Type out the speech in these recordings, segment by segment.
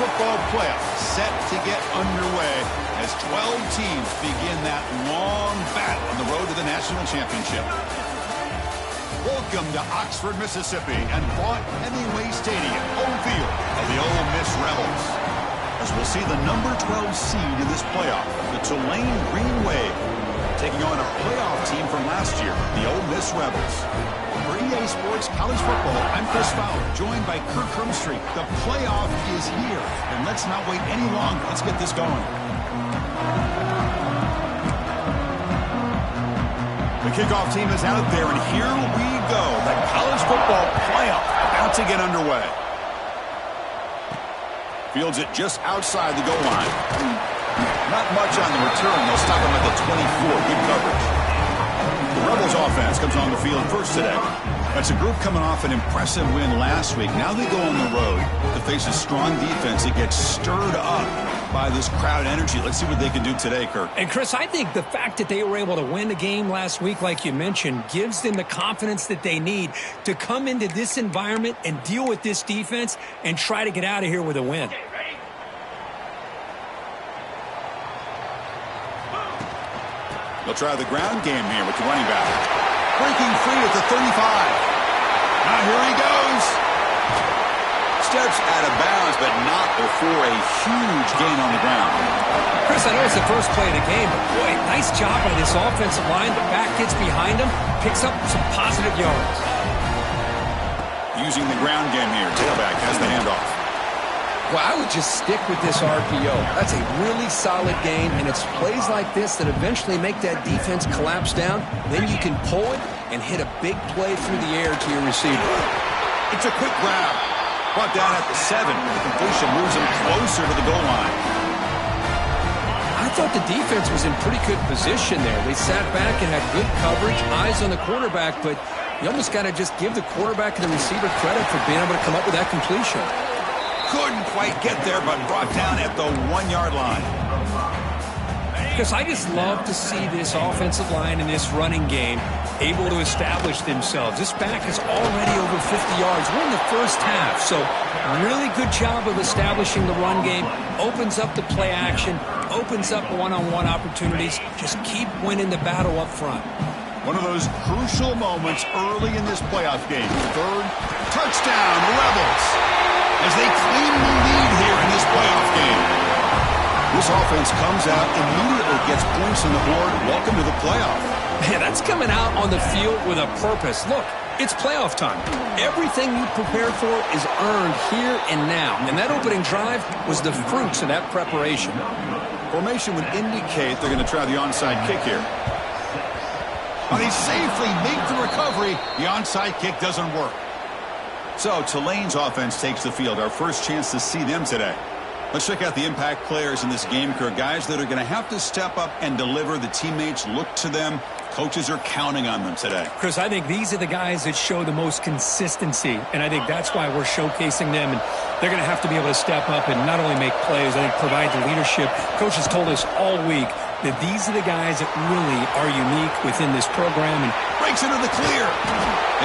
football playoffs set to get underway as 12 teams begin that long battle on the road to the national championship. Welcome to Oxford, Mississippi, and Vaught Hemingway Stadium, home field of the Ole Miss Rebels. As we'll see the number 12 seed in this playoff, the Tulane Green Wave, taking on a playoff team from last year, the Ole Miss Rebels. For EA Sports College Football, I'm Chris Fowler, joined by Kirk Hermstreet. The playoff is here, and let's not wait any longer. Let's get this going. The kickoff team is out there, and here we go. The college football playoff about to get underway. Fields it just outside the goal line. Not much on the return. They'll stop him at the 24. Good coverage. The Rebels offense comes on the field first today. That's a group coming off an impressive win last week. Now they go on the road to face a strong defense that gets stirred up by this crowd energy. Let's see what they can do today, Kirk. And, Chris, I think the fact that they were able to win the game last week, like you mentioned, gives them the confidence that they need to come into this environment and deal with this defense and try to get out of here with a win. They'll try the ground game here with the running back. Breaking free at the 35. Now here he goes. Steps out of bounds, but not before a huge gain on the ground. Chris, I know it's the first play of the game, but boy, nice job by this offensive line. The back gets behind him, picks up some positive yards. Using the ground game here. Tailback has the handoff. Well, I would just stick with this RPO. That's a really solid game, and it's plays like this that eventually make that defense collapse down. Then you can pull it and hit a big play through the air to your receiver. It's a quick grab. Brought down at the 7. The completion moves him closer to the goal line. I thought the defense was in pretty good position there. They sat back and had good coverage, eyes on the quarterback, but you almost got to just give the quarterback and the receiver credit for being able to come up with that completion. Couldn't quite get there, but brought down at the 1-yard line. Because I just love to see this offensive line in this running game able to establish themselves. This back is already over 50 yards. We're in the first half, so really good job of establishing the run game. Opens up the play action, opens up one-on-one opportunities. Just keep winning the battle up front. One of those crucial moments early in this playoff game. Third touchdown, Rebels, as they claim the lead here in this playoff game. This offense comes out, immediately gets points on the board. Welcome to the playoff. Man, that's coming out on the field with a purpose. Look, it's playoff time. Everything you prepared for is earned here and now. And that opening drive was the fruits of that preparation. Formation would indicate they're going to try the onside kick here. But he safely makes the recovery. The onside kick doesn't work. So Tulane's offense takes the field. Our first chance to see them today. Let's check out the impact players in this game, Kirk. Guys that are going to have to step up and deliver. The teammates look to them. Coaches are counting on them today. Chris, I think these are the guys that show the most consistency, and I think that's why we're showcasing them. And they're going to have to be able to step up and not only make plays, I think provide the leadership. Coaches told us all week that these are the guys that really are unique within this program. And breaks into the clear.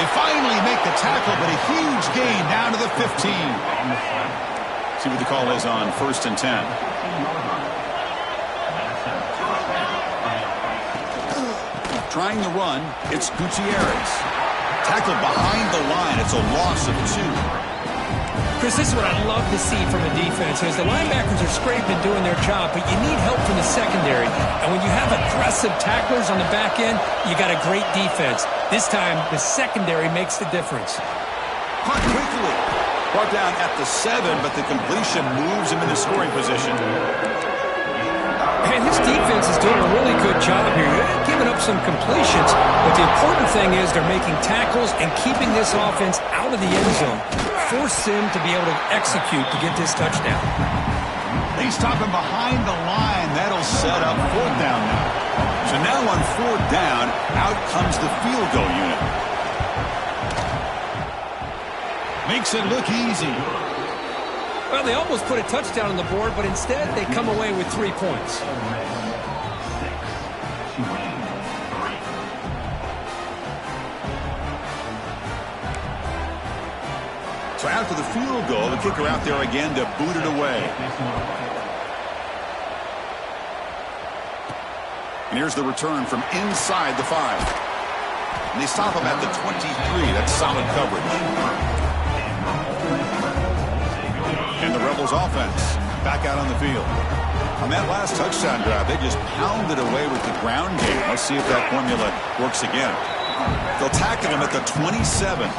They finally make the tackle, but a huge gain down to the 15. See what the call is on 1st and 10. Trying the run, it's Gutierrez. Tackled behind the line. It's a loss of 2. Chris, this is what I love to see from a defense. As the linebackers are scraping and doing their job, but you need help from the secondary. And when you have aggressive tacklers on the back end, you got a great defense. This time, the secondary makes the difference. Caught quickly. Brought down at the 7, but the completion moves him into scoring position. Man, this defense is doing a really good job here. They're giving up some completions, but the important thing is they're making tackles and keeping this offense out of the end zone. Force them to be able to execute to get this touchdown. They stop him behind the line. That'll set up 4th down now. So now on 4th down, out comes the field goal unit. Makes it look easy. Well, they almost put a touchdown on the board, but instead they come away with 3 points. So after the field goal, the kicker out there again to boot it away. And here's the return from inside the 5. And they stop him at the 23. That's solid coverage. And the Rebels offense back out on the field. On that last touchdown drive, they just pounded away with the ground game. Let's see if that formula works again. They'll tackle him at the 27.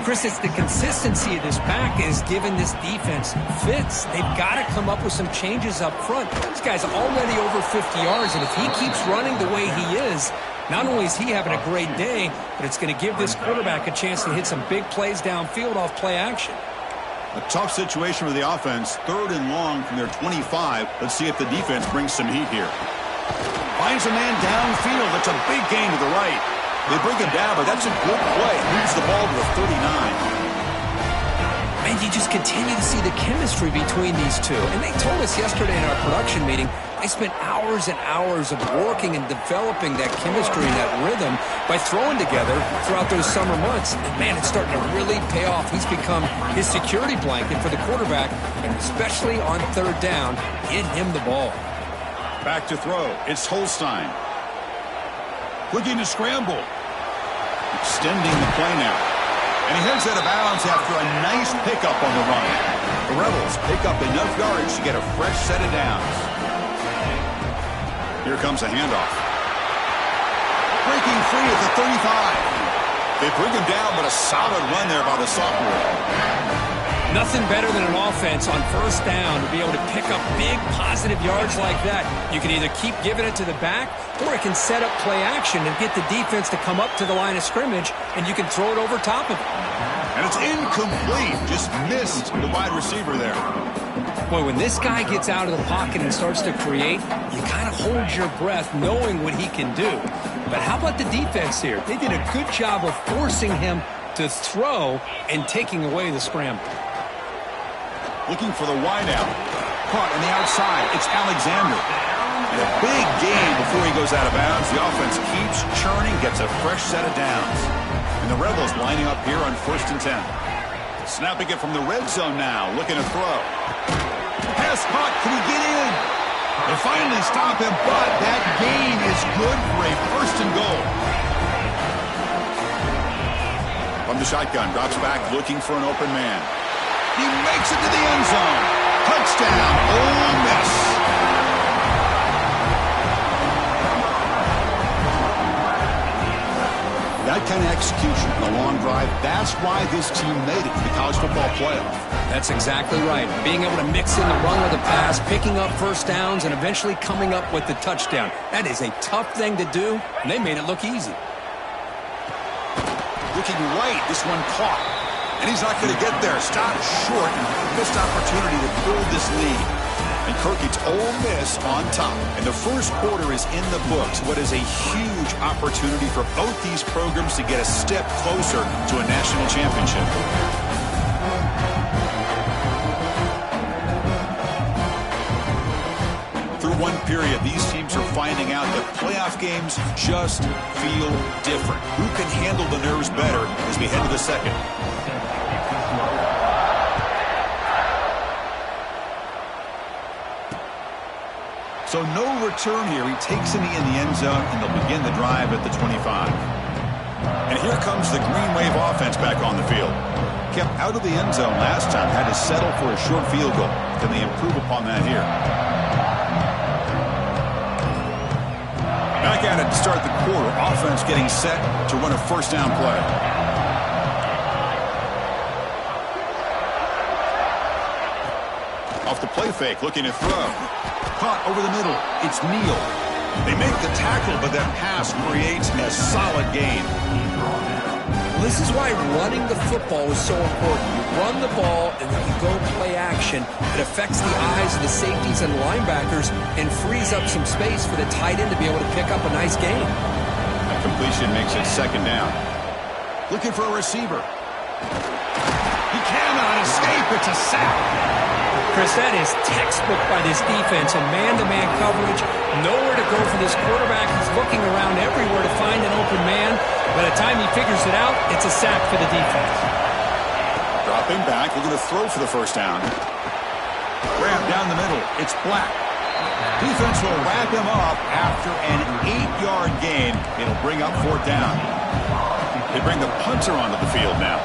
Chris, it's the consistency of this back is giving this defense fits. They've got to come up with some changes up front. This guy's already over 50 yards, and if he keeps running the way he is, not only is he having a great day, but it's going to give this quarterback a chance to hit some big plays downfield off play action. A tough situation for the offense. 3rd and long from their 25. Let's see if the defense brings some heat here. Finds a man downfield. That's a big gain to the right. They bring him down, but that's a good play. Moves the ball to the 39. Man, you just continue to see the chemistry between these two. And they told us yesterday in our production meeting, they spent hours and hours of working and developing that chemistry and that rhythm by throwing together throughout those summer months. And, man, it's starting to really pay off. He's become his security blanket for the quarterback, and especially on 3rd down, get him the ball. Back to throw. It's Holstein. Looking to scramble. Extending the play now. And he heads out of bounds after a nice pickup on the run. The Rebels pick up enough yards to get a fresh set of downs. Here comes a handoff. Breaking free at the 35. They bring him down, but a solid run there by the sophomore. Nothing better than an offense on 1st down to be able to pick up big positive yards like that. You can either keep giving it to the back, or it can set up play action and get the defense to come up to the line of scrimmage, and you can throw it over top of it. And it's incomplete. Just missed the wide receiver there. Boy, when this guy gets out of the pocket and starts to create, you kind of hold your breath knowing what he can do. But how about the defense here? They did a good job of forcing him to throw and taking away the scramble. Looking for the wideout. Caught on the outside. It's Alexander. And a big gain before he goes out of bounds. The offense keeps churning, gets a fresh set of downs. And the Rebels lining up here on 1st and 10. Snapping it from the red zone now. Looking to throw. Pass caught. Can he get in? They finally stop him, but that gain is good for a 1st and goal. From the shotgun, drops back looking for an open man. He makes it to the end zone. Touchdown, Ole Miss. That kind of execution on a long drive, that's why this team made it to the college football playoff. That's exactly right. Being able to mix in the run with the pass, picking up 1st downs, and eventually coming up with the touchdown. That is a tough thing to do, and they made it look easy. Looking right, this one caught. And he's not going to get there. Stopped short and missed opportunity to build this lead. And Kirk gets Ole Miss on top. And the first quarter is in the books. What is a huge opportunity for both these programs to get a step closer to a national championship. Through one period, these teams are finding out that playoff games just feel different. Who can handle the nerves better as we head to the second? So no return here. He takes a knee in the end zone, and they'll begin the drive at the 25. And here comes the Green Wave offense back on the field. Kept out of the end zone last time, had to settle for a short field goal. Can they improve upon that here? Back at it to start the quarter. Offense getting set to run a 1st down play. Off the play fake, looking to throw. Caught over the middle. It's Neal. They make the tackle, but that pass creates a solid gain. This is why running the football is so important. You run the ball, and then you go play action. It affects the eyes of the safeties and linebackers and frees up some space for the tight end to be able to pick up a nice gain. That completion makes it 2nd down. Looking for a receiver. He cannot escape. It's a sack. Chris, that is textbook by this defense and man-to-man coverage. Nowhere to go for this quarterback. He's looking around everywhere to find an open man. By the time he figures it out, it's a sack for the defense. Dropping back, looking to throw for the first down. Grab down the middle. It's Black. Defense will wrap him up after an 8-yard gain. It'll bring up 4th down. They bring the punter onto the field now.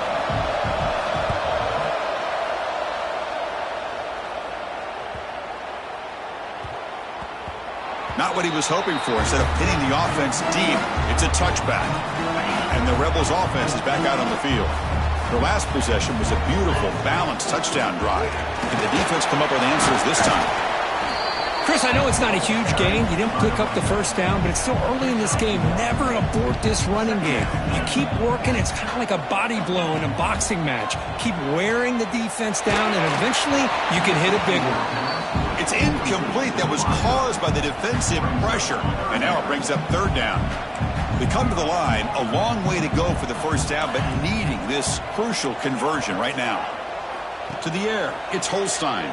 Not what he was hoping for. Instead of pinning the offense deep, it's a touchback. And the Rebels offense is back out on the field. Their last possession was a beautiful, balanced touchdown drive. Can the defense come up with answers this time? Chris, I know it's not a huge gain. You didn't pick up the first down, but it's still early in this game. Never abort this running game. You keep working. It's kind of like a body blow in a boxing match. Keep wearing the defense down, and eventually you can hit a big one. It's incomplete. That was caused by the defensive pressure. And now it brings up 3rd down. We come to the line, a long way to go for the first down, but needing this crucial conversion right now. To the air, it's Holstein.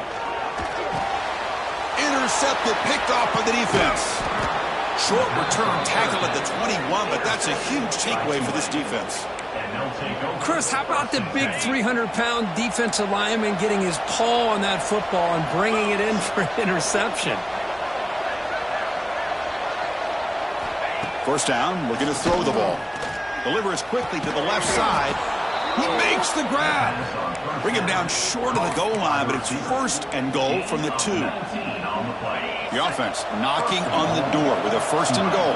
Intercepted, picked off by the defense. Short return tackle at the 21, but that's a huge takeaway for this defense. Chris, how about the big 300-pound defensive lineman getting his paw on that football and bringing it in for an interception? First down, we're going to throw the ball. Delivers quickly to the left side. He makes the grab. Bring him down short of the goal line, but it's 1st and goal from the 2. The offense knocking on the door with a 1st and goal.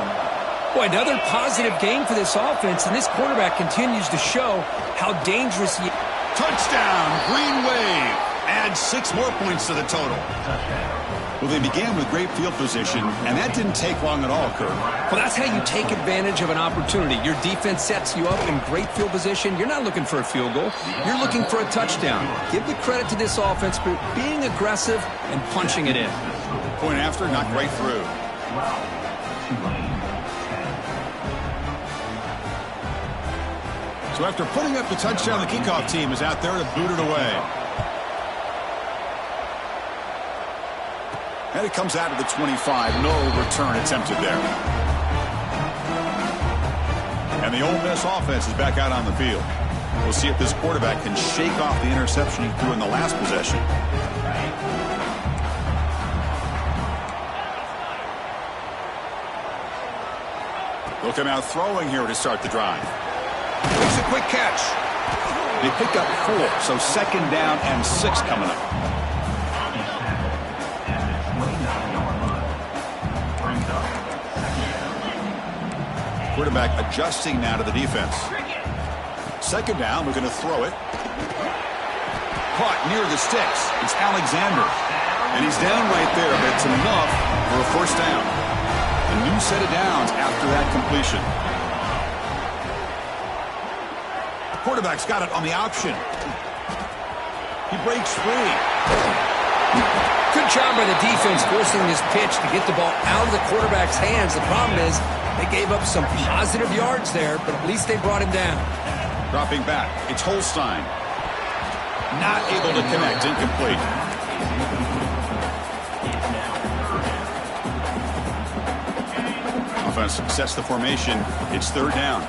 Boy, another positive game for this offense, and this quarterback continues to show how dangerous he is. Touchdown, Green Wave. Add 6 more points to the total. Well, they began with great field position, and that didn't take long at all, Kirk. Well, that's how you take advantage of an opportunity. Your defense sets you up in great field position. You're not looking for a field goal. You're looking for a touchdown. Give the credit to this offense for being aggressive and punching it in. Point after, not right through. So after putting up the touchdown, the kickoff team is out there to boot it away. And it comes out of the 25. No return attempted there. And the Ole Miss offense is back out on the field. We'll see if this quarterback can shake off the interception he threw in the last possession. They'll come out throwing here to start the drive. Makes a quick catch. They pick up 4, so 2nd down and 6 coming up. Quarterback adjusting now to the defense. 2nd down, we're going to throw it. Caught near the sticks. It's Alexander. And he's down right there, but it's enough for a 1st down. A new set of downs after that completion. The quarterback's got it on the option. He breaks free. Good job by the defense forcing this pitch to get the ball out of the quarterback's hands. The problem is they gave up some positive yards there, but at least they brought him down. Dropping back, it's Holstein. Not able to connect, incomplete. Offense sets the formation. It's 3rd down.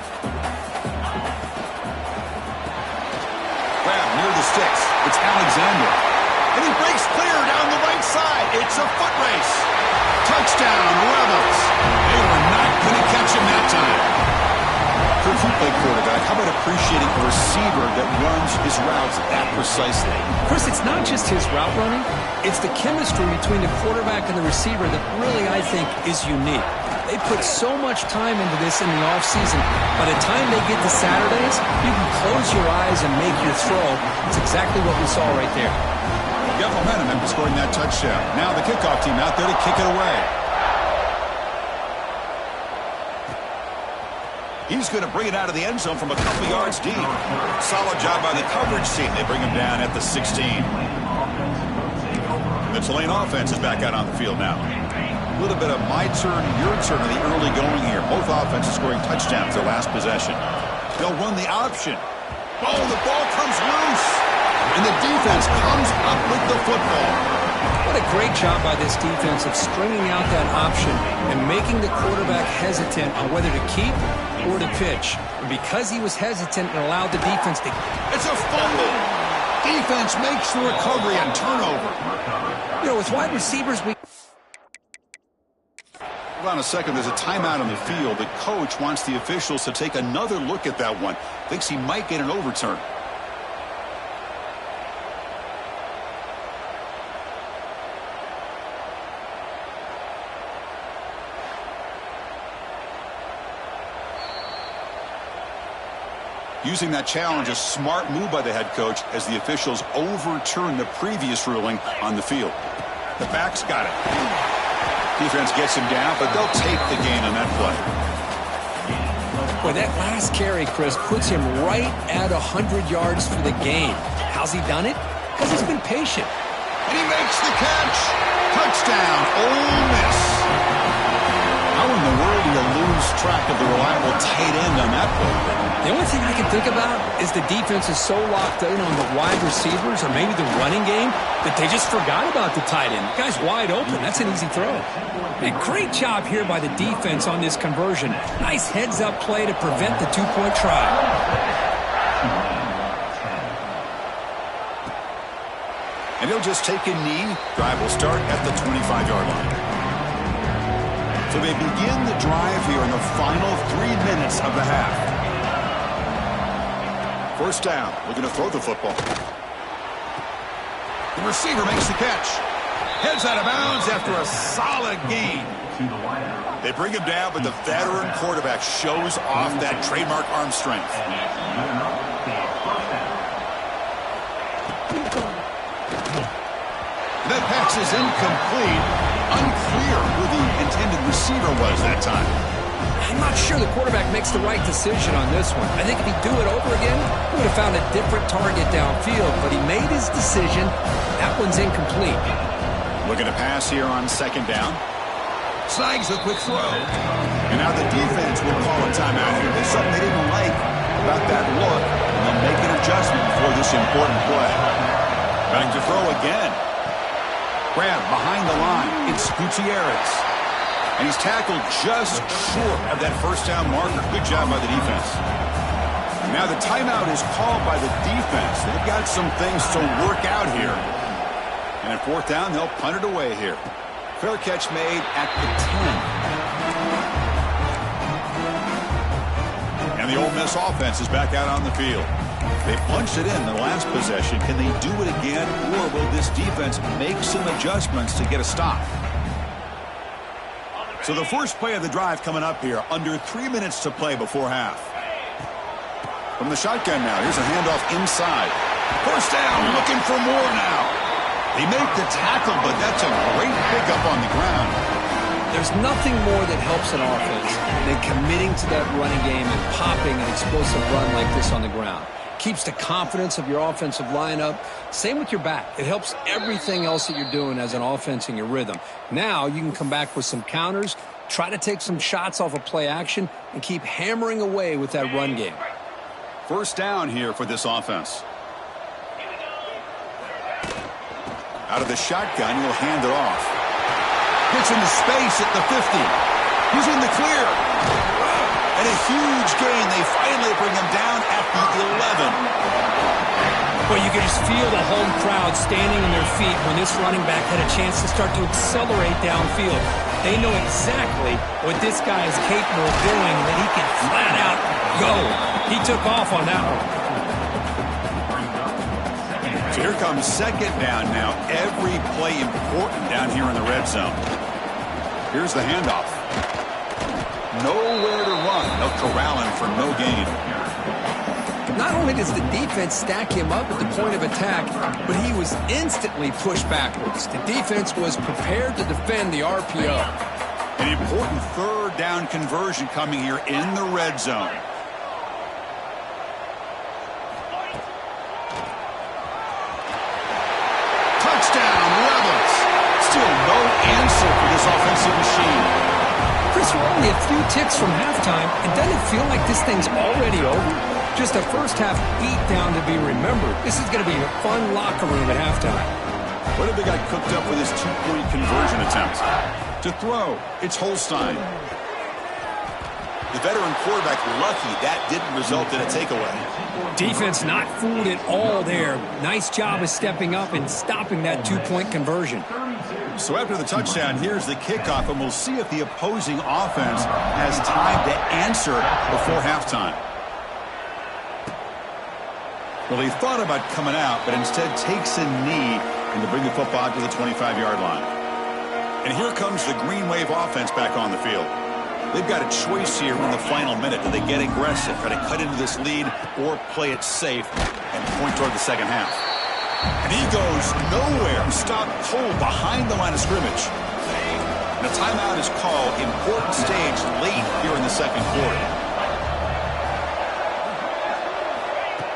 Grab near the sticks. It's Alexander. And he breaks clear down the right side. It's a foot race. Touchdown, Rebels. They were not going to catch him that time. If you play quarterback, how about appreciating a receiver that runs his routes that precisely? Chris, it's not just his route running. It's the chemistry between the quarterback and the receiver that really, I think, is unique. They put so much time into this in the offseason. By the time they get to Saturdays, you can close your eyes and make your throw. It's exactly what we saw right there. Got momentum after scoring that touchdown. Now the kickoff team out there to kick it away. He's going to bring it out of the end zone from a couple yards deep. Solid job by the coverage team. They bring him down at the 16. The Tulane offense is back out on the field now. A little bit of my turn, your turn in the early going here. Both offenses scoring touchdowns their last possession. They'll run the option. Oh, the ball comes loose. And the defense comes up with the football. What a great job by this defense of stringing out that option and making the quarterback hesitant on whether to keep or to pitch. And because he was hesitant, it allowed the defense to... It's a fumble. Defense makes the recovery and turnover. You know, with wide receivers, Hold on a second. There's a timeout on the field. The coach wants the officials to take another look at that one. Thinks he might get an overturn. Using that challenge, a smart move by the head coach as the officials overturn the previous ruling on the field. The back's got it. Defense gets him down, but they'll take the gain on that play. Boy, that last carry, Chris, puts him right at 100 yards for the game. How's he done it? Because he's been patient. And he makes the catch. Touchdown, Ole Miss. How in the world do you lose track of the reliable tight end on that play? The only thing I can think about is the defense is so locked in on the wide receivers or maybe the running game that they just forgot about the tight end. The guy's wide open. That's an easy throw. A great job here by the defense on this conversion. Nice heads-up play to prevent the two-point try. And he'll just take a knee. Drive will start at the 25-yard line. So they begin the drive here in the final 3 minutes of the half. First down, looking to throw the football. The receiver makes the catch. Heads out of bounds after a solid gain. They bring him down, but the veteran quarterback shows off that trademark arm strength. That pass is incomplete. Unclear who the intended receiver was that time. I'm not sure the quarterback makes the right decision on this one. I think if he'd do it over again, he would have found a different target downfield, but he made his decision. That one's incomplete. Looking to pass here on second down. Snags a quick throw. And now the defense will call a timeout here. There's something they didn't like about that look, and they'll make an adjustment for this important play. Trying to throw again. Grab behind the line. It's Gutierrez. And he's tackled just short of that first down marker. Good job by the defense. Now the timeout is called by the defense. They've got some things to work out here. And at fourth down, they'll punt it away here. Fair catch made at the 10. And the Ole Miss offense is back out on the field. They punched it in the last possession. Can they do it again, or will this defense make some adjustments to get a stop? So the first play of the drive coming up here, under 3 minutes to play before half. From the shotgun now, here's a handoff inside. First down, looking for more now. They make the tackle, but that's a great pickup on the ground. There's nothing more that helps an offense than committing to that running game and popping an explosive run like this on the ground. Keeps the confidence of your offensive lineup. Same with your back. It helps everything else that you're doing as an offense in your rhythm. Now you can come back with some counters, try to take some shots off of play action, and keep hammering away with that run game. First down here for this offense. Out of the shotgun, he'll hand it off. Gets into space at the 50. He's in the clear. And a huge gain. They finally bring him down at the 11. Well, you can just feel the home crowd standing on their feet when this running back had a chance to start to accelerate downfield. They know exactly what this guy is capable of doing, that he can flat out go. He took off on that one. So here comes second down now. Every play important down here in the red zone. Here's the handoff. Nowhere to run. They'll corral him for no gain. Not only does the defense stack him up at the point of attack, but he was instantly pushed backwards. The defense was prepared to defend the RPO. An important third down conversion coming here in the red zone. Touchdown, Rebels. Still no answer for this offensive machine. Chris, we're only a few ticks from halftime, and doesn't it feel like this thing's already over? Just a first-half beatdown to be remembered. This is going to be a fun locker room at halftime. What have they got cooked up for this two-point conversion attempt? To throw, it's Holstein. The veteran quarterback lucky that didn't result in a takeaway. Defense not fooled at all there. Nice job of stepping up and stopping that two-point conversion. So after the touchdown, here's the kickoff, and we'll see if the opposing offense has time to answer before halftime. Well, he thought about coming out, but instead takes a knee and to bring the football to the 25-yard line. And here comes the Green Wave offense back on the field. They've got a choice here in the final minute. Do they get aggressive, try to cut into this lead, or play it safe and point toward the second half? And he goes nowhere. Stopped cold behind the line of scrimmage. And a timeout is called. Important stage late here in the second quarter.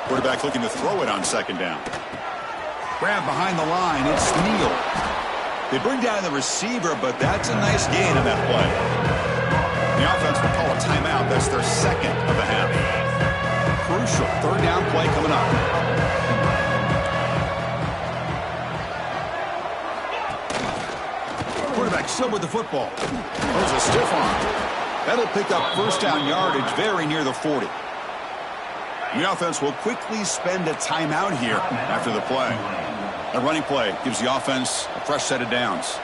Quarterback looking to throw it on second down. Grab behind the line. It's Neal. They bring down the receiver, but that's a nice gain on that play. The offense will call a timeout. That's their second of the half. Crucial third down play coming up. Quarterback still with the football. There's a stiff arm. That'll pick up first down yardage very near the 40. The offense will quickly spend a timeout here after the play. A running play gives the offense a fresh set of downs.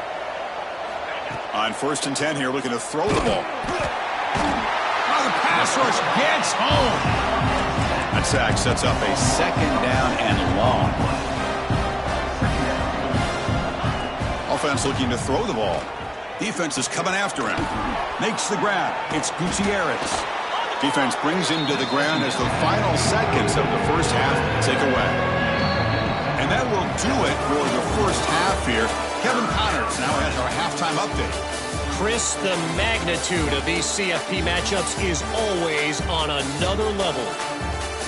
On 1st and 10 here, looking to throw the ball. Now the pass rush gets home. That sack sets up a second down and long. Offense looking to throw the ball. Defense is coming after him. Makes the grab. It's Gutierrez. Defense brings him to the ground as the final seconds of the first half tick away. And that will do it for the first half here. Kevin Connors now has our halftime update. Chris, the magnitude of these CFP matchups is always on another level.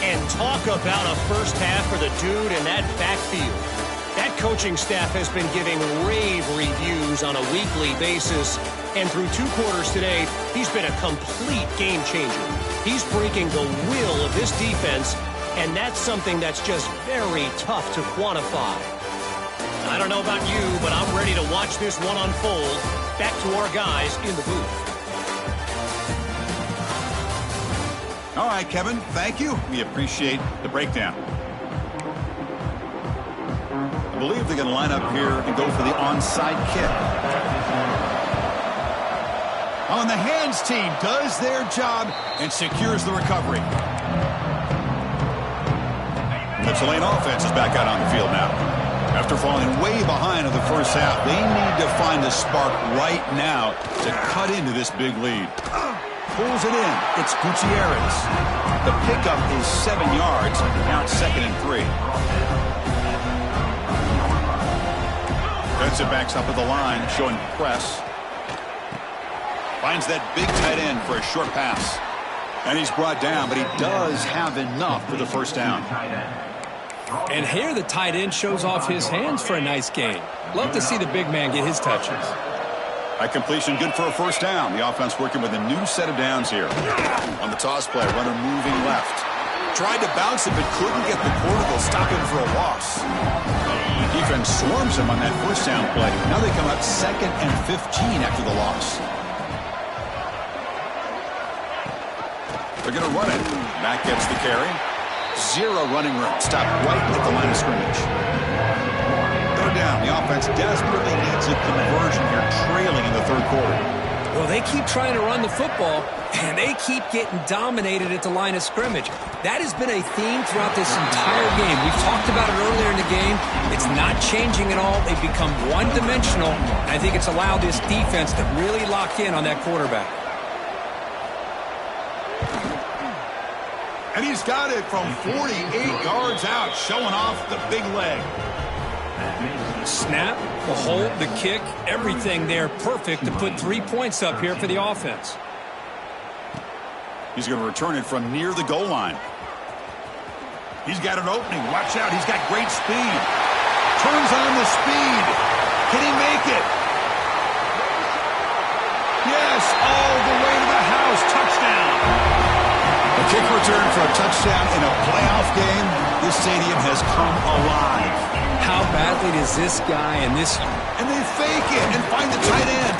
And talk about a first half for the dude in that backfield. That coaching staff has been giving rave reviews on a weekly basis. And through 2 quarters today, he's been a complete game changer. He's breaking the will of this defense, and that's something that's just very tough to quantify. I don't know about you, but I'm ready to watch this one unfold. Back to our guys in the booth. All right, Kevin, thank you. We appreciate the breakdown. I believe they're going to line up here and go for the onside kick. Oh, and the hands team does their job and secures the recovery. The Tulane offense is back out on the field now. After falling way behind in the first half, they need to find a spark right now to cut into this big lead. Pulls it in. It's Gutierrez. The pickup is 7 yards. Now it's 2nd and 3. Defensive backs up at the line, showing press. Finds that big tight end for a short pass. And he's brought down, but he does have enough for the first down. And here the tight end shows off his hands for a nice gain. Love to see the big man get his touches. A completion good for a first down. The offense working with a new set of downs here. On the toss play, runner moving left. Tried to bounce it, but couldn't get the corner to stop him for a loss. Defense swarms him on that first down play. Now they come up 2nd and 15 after the loss. They're going to run it. Mack gets the carry. 0 running room. Stopped right at the line of scrimmage. Third down. The offense desperately needs a conversion here, trailing in the third quarter. Well, they keep trying to run the football, and they keep getting dominated at the line of scrimmage. That has been a theme throughout this entire game. We've talked about it earlier in the game. It's not changing at all. They've become one-dimensional, and I think it's allowed this defense to really lock in on that quarterback. And he's got it from 48 yards out, showing off the big leg. Snap, the hold, the kick, everything there perfect to put 3 points up here for the offense. He's going to return it from near the goal line. He's got an opening. Watch out. He's got great speed. Turns on the speed. Can he make it? Yes, all the way to the house. Touchdown. A kick return for a touchdown in a playoff game. This stadium has come alive. How badly does this guy and this... And they fake it and find the tight end.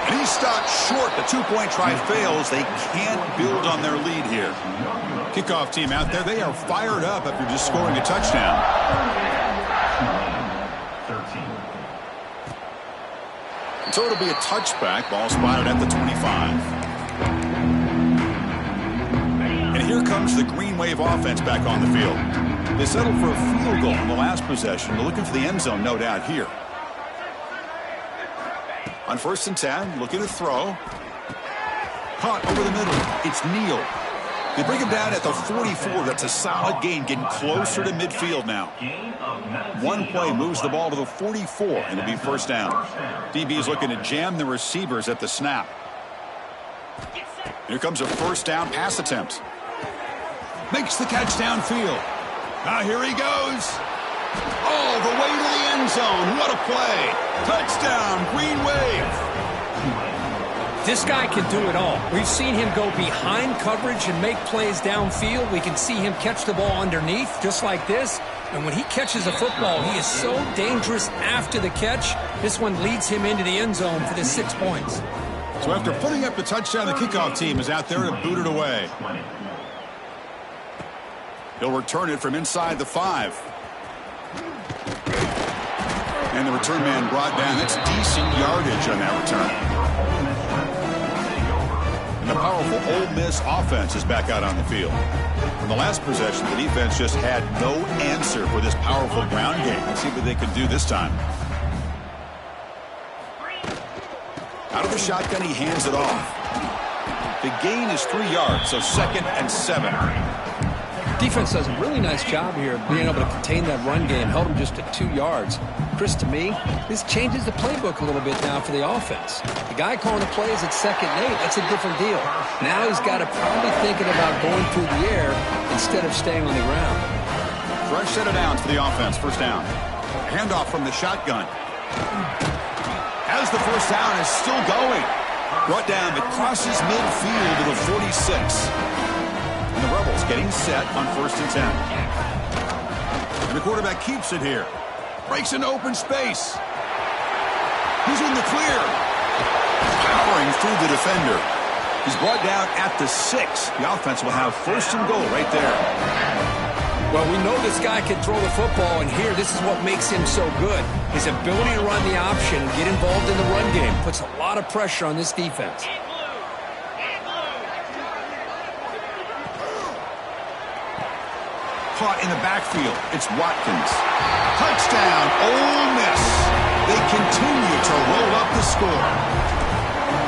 And he's stopped short. The two-point try fails. They can't build on their lead here. Kickoff team out there, they are fired up after just scoring a touchdown. So it'll be a touchback. Ball spotted at the 25. And here comes the Green Wave offense back on the field. They settled for a field goal in the last possession. They're looking for the end zone, no doubt, here. On 1st and 10, looking to throw. Caught over the middle. It's Neal. They bring him down at the 44. That's a solid gain, getting closer to midfield now. One play moves the ball to the 44, and it'll be first down. DB is looking to jam the receivers at the snap. Here comes a first down pass attempt. Makes the catch downfield. Now here he goes. All the way to the end zone. What a play. Touchdown, Green Wave. This guy can do it all. We've seen him go behind coverage and make plays downfield. We can see him catch the ball underneath, just like this. And when he catches a football, he is so dangerous after the catch. This one leads him into the end zone for the 6 points. So after putting up the touchdown, the kickoff team is out there to boot it away. He'll return it from inside the 5. And the return man brought down. That's decent yardage on that return. And the powerful Ole Miss offense is back out on the field. In the last possession, the defense just had no answer for this powerful ground game. Let's see what they can do this time. Out of the shotgun, he hands it off. The gain is 3 yards, so 2nd and 7. Defense does a really nice job here of being able to contain that run game, held him just at 2 yards. Chris, to me, this changes the playbook a little bit now for the offense. The guy calling the plays at 2nd and 8, that's a different deal. Now he's got to probably thinking about going through the air instead of staying on the ground. Fresh set of downs for the offense, first down. Handoff from the shotgun. As the first down is still going. Brought down, but crosses midfield to the 46. And the Rebels getting set on 1st and 10. And the quarterback keeps it here. Breaks into open space. He's in the clear. Powering through the defender. He's brought down at the 6. The offense will have 1st and goal right there. Well, we know this guy can throw the football, and here, this is what makes him so good. His ability to run the option, get involved in the run game, puts a lot of pressure on this defense. Caught in the backfield. It's Watkins. Touchdown, Ole Miss. They continue to roll up the score.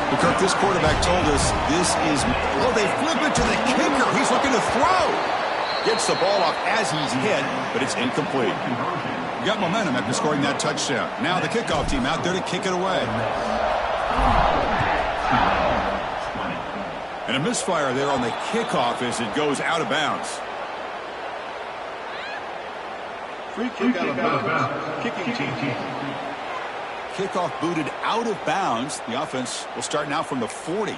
But Kirk, this quarterback told us this is... Oh, they flip it to the kicker. He's looking to throw. Gets the ball off as he's hit, but it's incomplete. We got momentum after scoring that touchdown. Now the kickoff team out there to kick it away. And a misfire there on the kickoff as it goes out of bounds. Free kick out of bounds. Kicking team. Kickoff booted out of bounds. The offense will start now from the 40.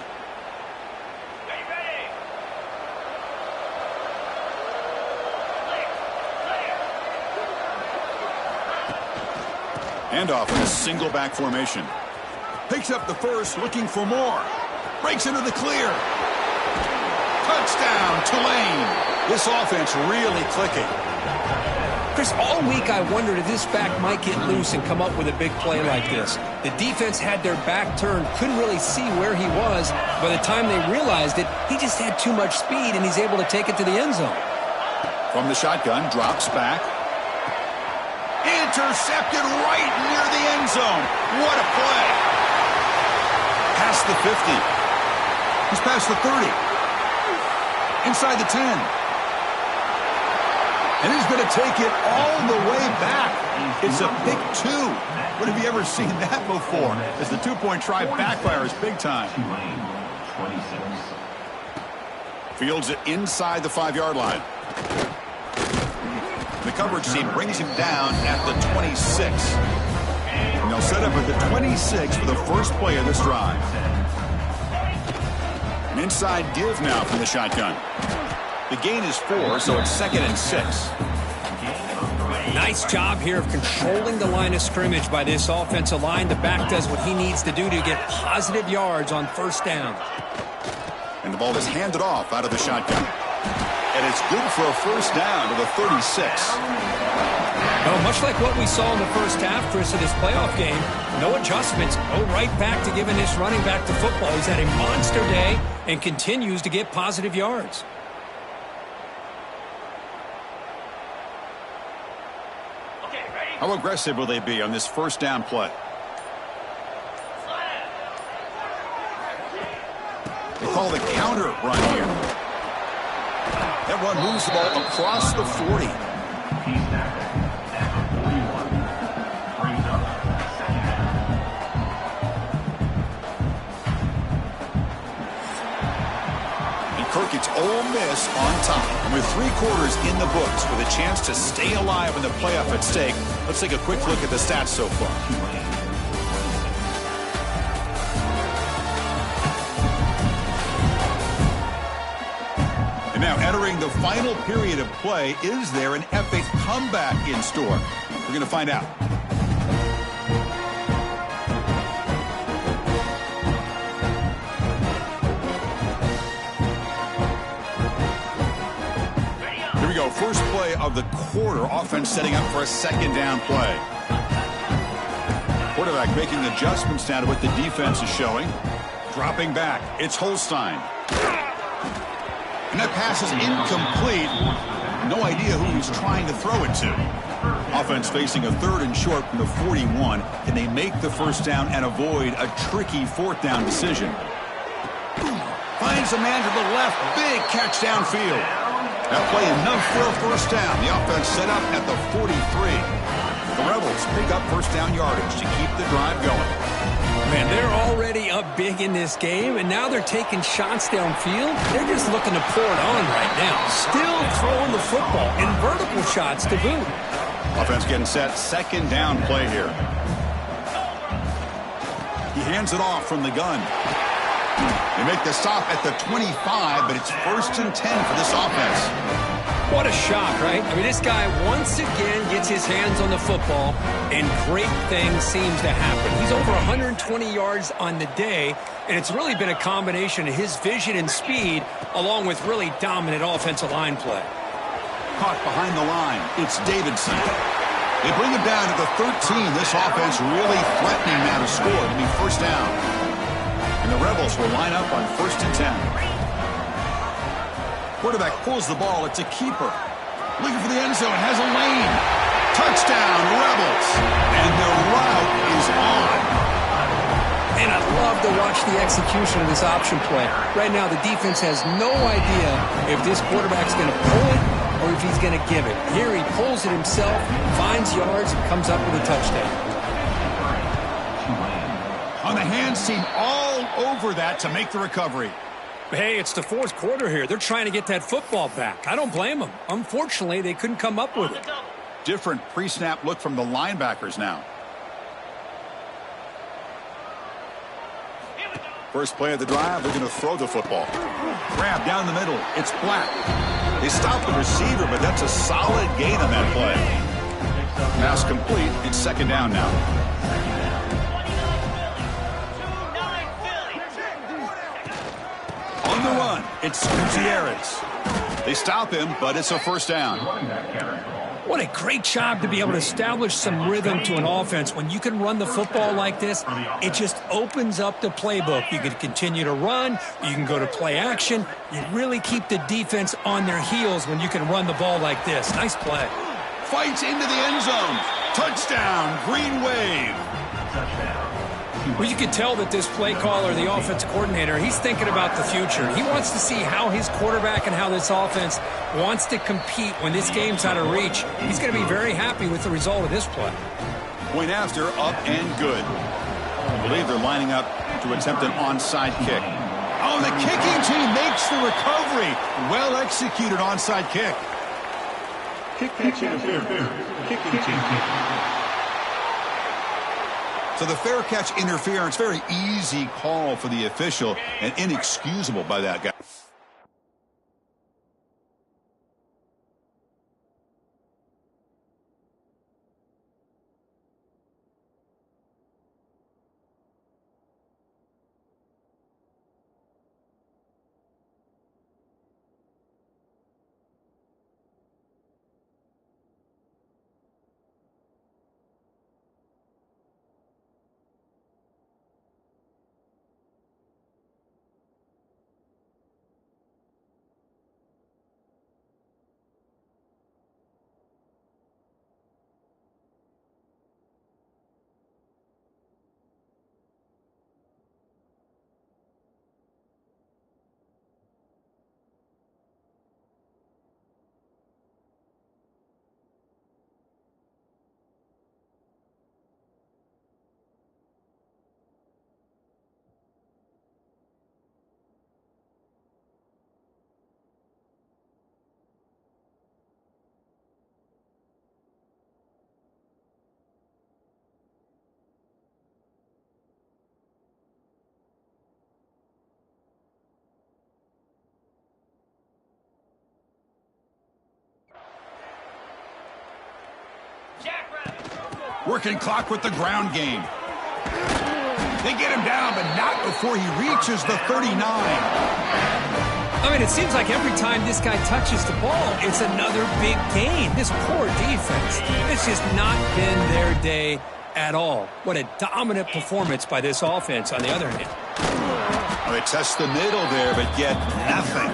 Handoff in a single back formation. Picks up the first, looking for more. Breaks into the clear. Touchdown, Tulane. This offense really clicking. Chris, all week I wondered if this back might get loose and come up with a big play like this. The defense had their back turned, couldn't really see where he was. By the time they realized it, he just had too much speed, and he's able to take it to the end zone. From the shotgun, drops back. Intercepted right near the end zone. What a play. Past the 50. He's past the 30. Inside the 10. And he's going to take it all the way back. It's a pick 2. When have you ever seen that before? As the two-point try backfires big time. Fields it inside the 5-yard line. The coverage team brings him down at the 26. And they'll set up at the 26 for the first play of this drive. An inside give now from the shotgun. The gain is 4, so it's 2nd and 6. Nice job here of controlling the line of scrimmage by this offensive line. The back does what he needs to do to get positive yards on first down. And the ball is handed off out of the shotgun. And it's good for a first down to the 36. Well, much like what we saw in the first half, Chris, of this playoff game, no adjustments. Go right back to giving this running back the football. He's had a monster day and continues to get positive yards. How aggressive will they be on this first down play? They call the counter run here. That run moves the ball across the 40. Kirk gets Ole Miss on top. And with 3 quarters in the books with a chance to stay alive in the playoff at stake, let's take a quick look at the stats so far. And now entering the final period of play, is there an epic comeback in store? We're going to find out. First play of the quarter, offense setting up for a second down play. Quarterback making adjustments now to what the defense is showing. Dropping back, it's Holstein. And that pass is incomplete. No idea who he's trying to throw it to. Offense facing a 3rd and short from the 41. Can they make the first down and avoid a tricky 4th down decision? Finds a man to the left. Big catch downfield. That play enough for a first down. The offense set up at the 43. The Rebels pick up first down yardage to keep the drive going. Man, they're already up big in this game, and now they're taking shots downfield. They're just looking to pour it on right now. Still throwing the football in vertical shots to boot. Offense getting set. Second down play here. He hands it off from the gun. They make the stop at the 25, but it's 1st and 10 for this offense. What a shock, right? I mean, this guy once again gets his hands on the football, and great things seems to happen. He's over 120 yards on the day, and it's really been a combination of his vision and speed, along with really dominant offensive line play. Caught behind the line. It's Davidson. They bring him down to the 13. This offense really threatening now to score to be first down. And the Rebels will line up on 1st and 10. Quarterback pulls the ball. It's a keeper. Looking for the end zone. Has a lane. Touchdown, Rebels. And the route is on. And I love to watch the execution of this option play. Right now, the defense has no idea if this quarterback's going to pull it or if he's going to give it. Here he pulls it himself, finds yards, and comes up with a touchdown. On the hands team all over that to make the recovery. Hey, it's the 4th quarter here. They're trying to get that football back. I don't blame them. Unfortunately, they couldn't come up with it. Different pre-snap look from the linebackers now. First play of the drive, they're going to throw the football. Grab down the middle. It's Black. They stop the receiver, but that's a solid gain on that play. Pass complete. It's 2nd down now. On the run, it's Gutierrez. They stop him, but it's a first down. What a great job to be able to establish some rhythm to an offense. When you can run the football like this, it just opens up the playbook. You can continue to run. You can go to play action. You really keep the defense on their heels when you can run the ball like this. Nice play. Fights into the end zone. Touchdown, Green Wave. Well, you can tell that this play caller, the offense coordinator, he's thinking about the future. He wants to see how his quarterback and how this offense wants to compete when this game's out of reach. He's going to be very happy with the result of this play. Point after, up and good. I believe they're lining up to attempt an onside kick. Oh, the kicking team makes the recovery. Well executed onside kick. Kick catch interference. Kicking team. So the fair catch interference, very easy call for the official and inexcusable by that guy. Working clock with the ground game. They get him down, but not before he reaches the 39. I mean, it seems like every time this guy touches the ball, it's another big gain. This poor defense, it's just not been their day at all. What a dominant performance by this offense on the other hand. Well, they test the middle there, but get nothing.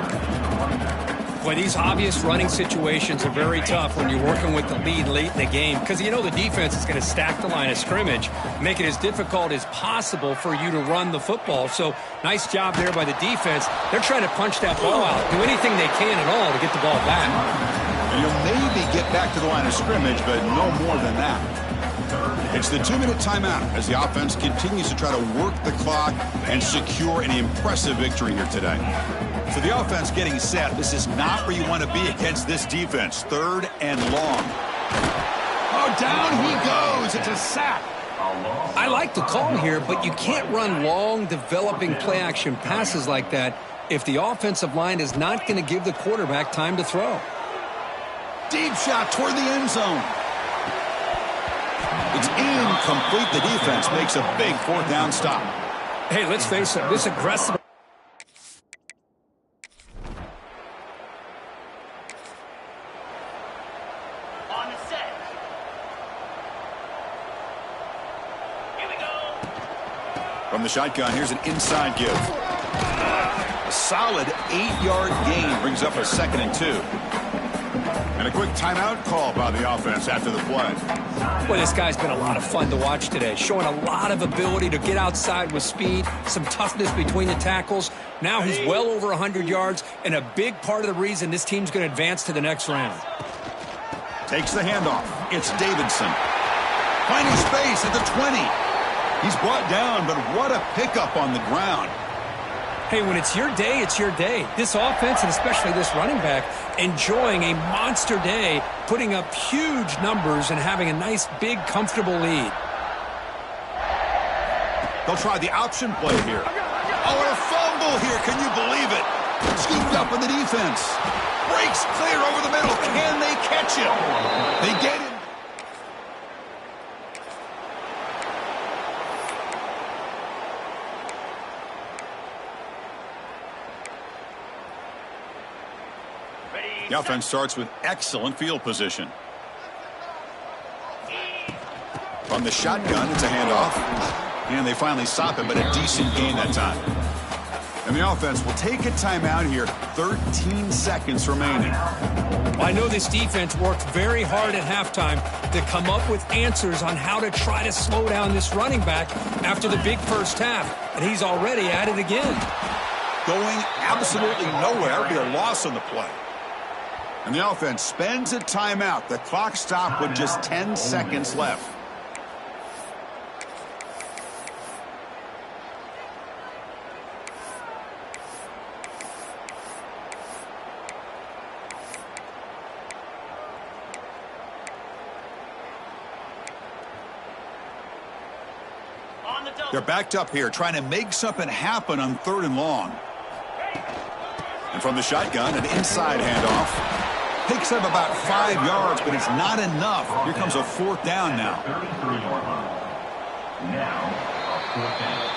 Boy, these obvious running situations are very tough when you're working with the lead late in the game because you know the defense is going to stack the line of scrimmage, make it as difficult as possible for you to run the football. So nice job there by the defense. They're trying to punch that ball out, do anything they can at all to get the ball back. And you'll maybe get back to the line of scrimmage, but no more than that. It's the 2-minute timeout as the offense continues to try to work the clock and secure an impressive victory here today. So the offense getting set. This is not where you want to be against this defense. 3rd and long. Oh, down he goes. It's a sack. I like the call here, but you can't run long, developing play-action passes like that if the offensive line is not going to give the quarterback time to throw. Deep shot toward the end zone. It's incomplete. The defense makes a big 4th down stop. Hey, let's face it, this aggressive... On the set. Here we go. From the shotgun, here's an inside give. A solid 8-yard gain brings up a 2nd and 2. And a quick timeout call by the offense after the play. Boy, this guy's been a lot of fun to watch today, showing a lot of ability to get outside with speed, some toughness between the tackles. Now he's well over 100 yards, and a big part of the reason this team's going to advance to the next round. Takes the handoff. It's Davidson. Finding space at the 20. He's brought down, but what a pickup on the ground. Hey, when it's your day, it's your day. This offense, and especially this running back, enjoying a monster day, putting up huge numbers and having a nice, big, comfortable lead. They'll try the option play here. Oh, and a fumble here. Can you believe it? Scooped up in the defense. Breaks clear over the middle. Can they catch him? They get him. The offense starts with excellent field position. From the shotgun, it's a handoff. And they finally stop it, but a decent gain that time. And the offense will take a timeout here. 13 seconds remaining. I know this defense worked very hard at halftime to come up with answers on how to try to slow down this running back after the big first half. And he's already at it again. Going absolutely nowhere. It'll be a loss on the play. And the offense spends a timeout. The clock stopped with just 10 seconds left. They're backed up here, trying to make something happen on 3rd and long. And from the shotgun, an inside handoff. Picks up about 5 yards, but it's not enough. Here comes a 4th down now. Now, a 4th down.